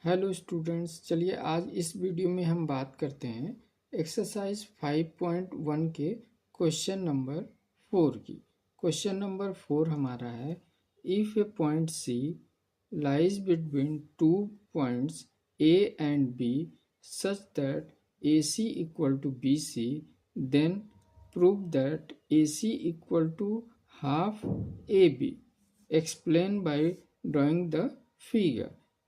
Hello students, चलिए आज इस वीडियो में हम बात करते हैं एक्सरसाइज 5.1 के क्वेश्चन नंबर 4 की। क्वेश्चन नंबर 4 हमारा है, if A point C lies between 2 points A and B such that A C equal to B C, then prove that A C equal to half A B. Explain by drawing the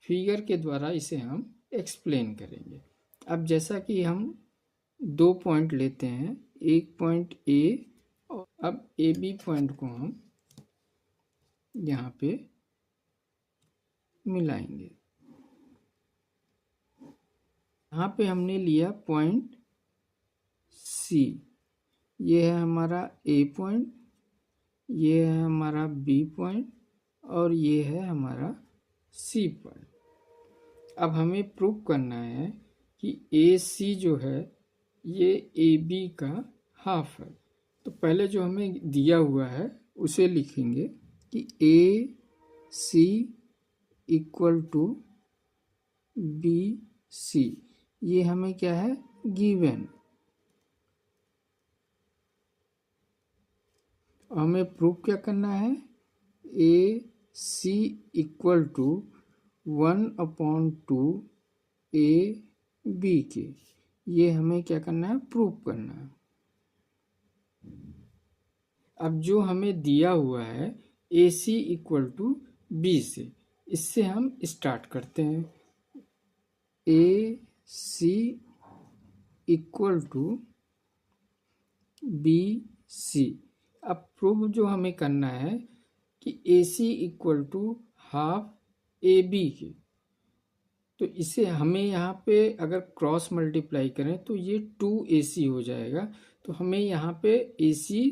figure के द्वारा इसे हम explain करेंगे। अब जैसा कि हम 2 point लेते हैं, एक पॉइंट ए और अब ए बी पॉइंट को हम यहाँ पे मिलाएंगे। यहाँ पे हमने लिया पॉइंट सी, ये है हमारा ए पॉइंट, ये है हमारा बी पॉइंट और ये है हमारा सी पॉइंट। अब हमें प्रूव करना है कि ए सी जो है ये ए बी का हाफ है। तो पहले जो हमें दिया हुआ है उसे लिखेंगे कि A C equal to B सी, ये हमें क्या है, गिवन। हमें प्रूव क्या करना है, A C equal to 1/2 A B के, ये हमें क्या करना है, प्रूव करना है। अब जो हमें दिया हुआ है A C equal to B से, इससे हम स्टार्ट करते हैं। A C equal to B C. अब प्रूव जो हमें करना है कि A C equal to half A B के, तो इसे हमें यहाँ पे अगर क्रॉस मल्टीप्लाई करें तो ये 2AC हो जाएगा। तो हमें यहाँ पे AC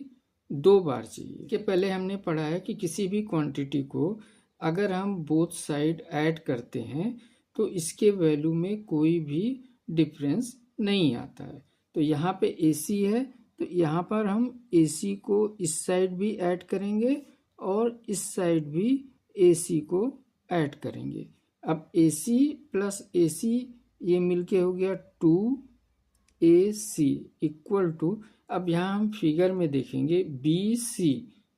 2 बार चाहिए। कि पहले हमने पढ़ा है कि किसी भी क्वांटिटी को अगर हम बोथ साइड ऐड करते हैं तो इसके वैल्यू में कोई भी डिफरेंस नहीं आता है। तो यहाँ पे AC है तो यहाँ पर हम AC को इस साइड भी ऐड करेंगे और इस साइड भी AC को ऐड करेंगे। अब AC प्लस AC ये मिलके हो गया 2AC इक्वल टू, अब यहाँ हम फिगर में देखेंगे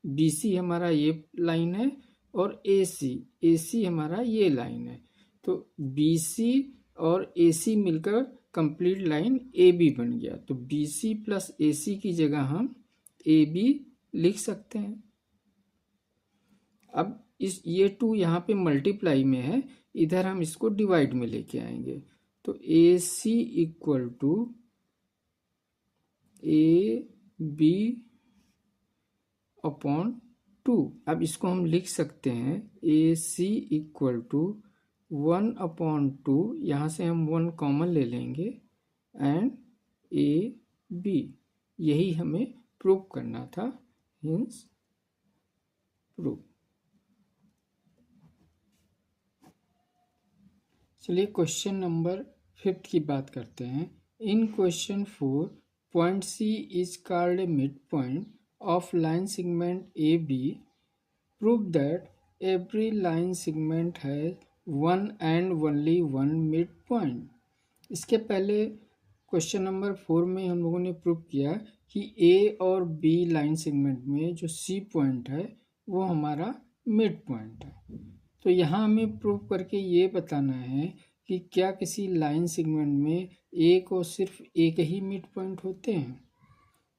BC हमारा ये लाइन है और AC हमारा ये लाइन है। तो BC और AC मिलकर कंप्लीट लाइन AB बन गया। तो BC प्लस AC की जगह हम AB लिख सकते हैं। अब ये 2 यहाँ पे मल्टीप्लाई में है, इधर हम इसको डिवाइड में लेके आएंगे। तो AC equal to AB upon 2। अब इसको हम लिख सकते हैं AC इक्वल टू 1/2, यहाँ से हम 1 कॉमन ले लेंगे, एंड AB। यही हमें प्रूव करना था, हिंस प्रूव। चलिए क्वेश्चन नंबर 5 की बात करते हैं। In question 4, point C is called a mid point of line segment A B. Prove that every line segment has one and only one mid point. इसके पहले question number 4 में हम लोगों ने प्रूव किया कि ए और बी लाइन सेगमेंट में जो सी पॉइंट है वो हमारा मिड पॉइंट है। तो यहाँ हमें प्रूव करके ये बताना है कि क्या किसी लाइन सेगमेंट में एक और सिर्फ एक ही मिड पॉइंट होते हैं।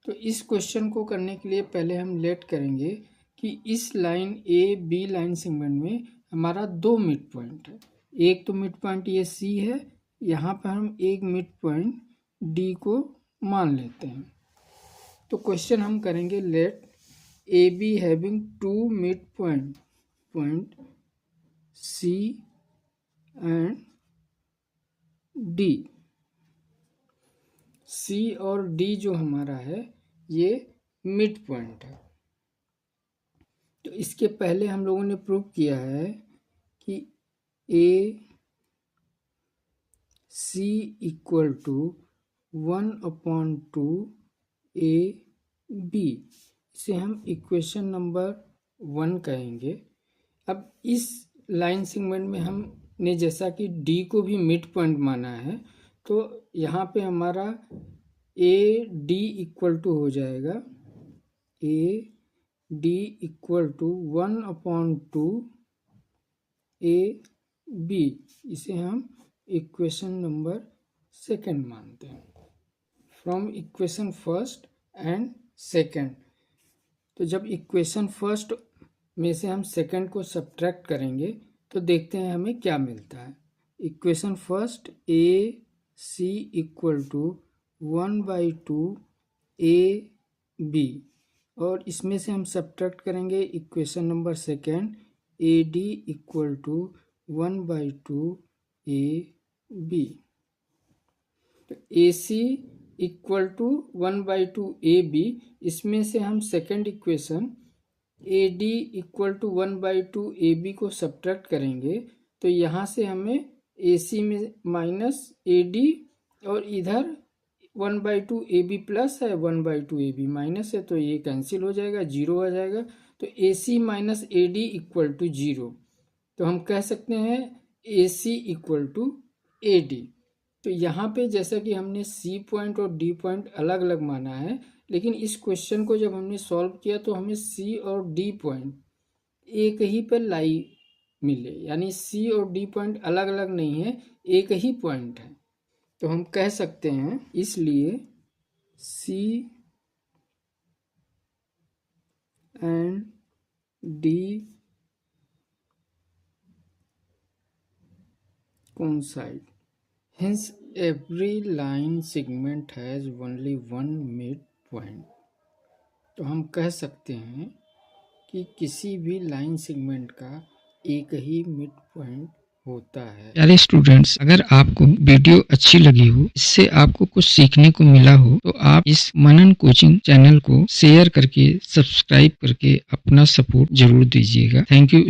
तो इस क्वेश्चन को करने के लिए पहले हम लेट करेंगे कि इस line A B line segment में हमारा 2 मिड पॉइंट है। एक तो मिड पॉइंट ये सी है, यहाँ पर हम एक मिड पॉइंट डी को मान लेते हैं। तो क्वेश्चन हम करेंगे, let A B having 2 mid point C and D। C और D जो हमारा है ये मिड पॉइंट है। तो इसके पहले हम लोगों ने प्रूव किया है कि AC इक्वल टू 1/2 AB, इसे हम इक्वेशन नंबर 1 कहेंगे। अब इस लाइन सेगमेंट में हम ने जैसा कि डी को भी मिड पॉइंट माना है, तो यहाँ पे हमारा ए डी इक्वल टू हो जाएगा A D equal to 1/2 A B. इसे हम इक्वेशन नंबर 2 मानते हैं from equation first and second. तो जब इक्वेशन फर्स्ट में से हम सेकंड को सब्ट्रैक्ट करेंगे तो देखते हैं हमें क्या मिलता है। Equation first A C equal to 1/2 A B, और इसमें से हम सब्ट्रैक्ट करेंगे equation number second A D equal to 1/2 A B. तो A C equal to 1/2 A B, इसमें से हम second equation A D equal to 1/2 A B को सब्ट्रैक्ट करेंगे तो यहाँ से हमें ए सी में माइनस ए डी, और इधर 1/2 ए बी प्लस है, 1/2 ए बी माइनस है, तो ये कैंसिल हो जाएगा, 0 आ जाएगा। तो A C minus A D equal to 0। तो हम कह सकते हैं A C equal to A D. तो यहाँ पे जैसा कि हमने सी पॉइंट और डी पॉइंट अलग अलग माना है, लेकिन इस क्वेश्चन को जब हमने सॉल्व किया तो हमें सी और डी पॉइंट एक ही पर लाई मिले, यानी सी और डी पॉइंट अलग अलग नहीं है, एक ही पॉइंट है। तो हम कह सकते हैं इसलिए C and D coincide, hence every line segment has only one midpoint। तो हम कह सकते हैं कि किसी भी लाइन सेगमेंट का एक ही मिड पॉइंट होता है। प्यारे स्टूडेंट्स, अगर आपको वीडियो अच्छी लगी हो, इससे आपको कुछ सीखने को मिला हो, तो आप इस मनन कोचिंग चैनल को शेयर करके, सब्सक्राइब करके अपना सपोर्ट जरूर दीजिएगा। Thank you.